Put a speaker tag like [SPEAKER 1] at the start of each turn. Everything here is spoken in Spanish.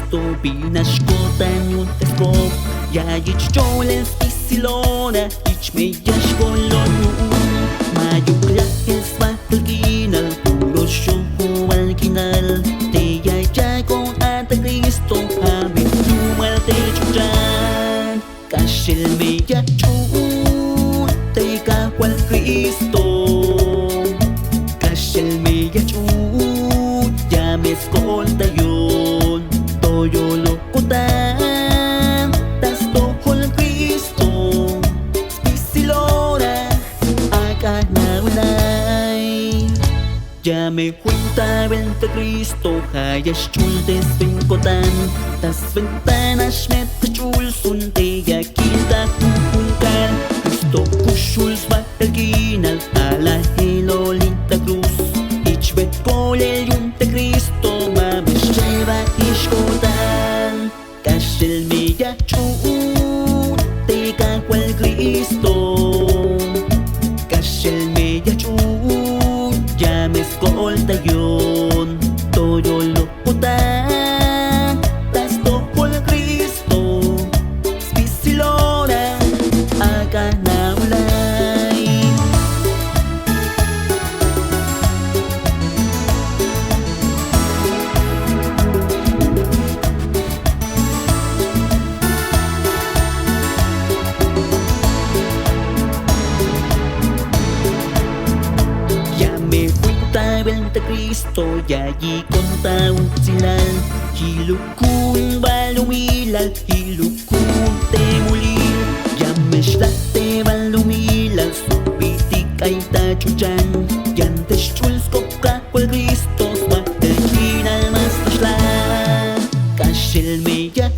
[SPEAKER 1] Cristo pinashkotan yung teskop Ya ich choles isilona ich me yashkolon Mayuklakes makalkinal puro syuhual kinal Te yayay kong ata Cristo habit tumalte chuchan Kashil me yachun te kakwal Cristo Kashil me yachun ya me escolta yun Toyo lokutan tas tohol Cristo Spisilora aga naulay Ya me junta vente Cristo hayas chultes venkotan Tas ventanas mete chul sunte ya kita kukunkan Cristo kushuls bakalkinal ala helolita cruz Ich bet polel yunte Cristo mames lleva ishkotan Kashel me ya chun te kakwal Cristo Kashel me ya chun ya me escolta yun Todo lo putan tas tohol Cristo Spisilora aga naulay Ya me junta vente Cristo ya allí conta un silal Hilukun balumilal hilukun te mulir Ya me shlate balumilal supitik ay tachuchan Yantes chuls kopka kwal Cristo Swakalkinal mas tasla Kashel me ya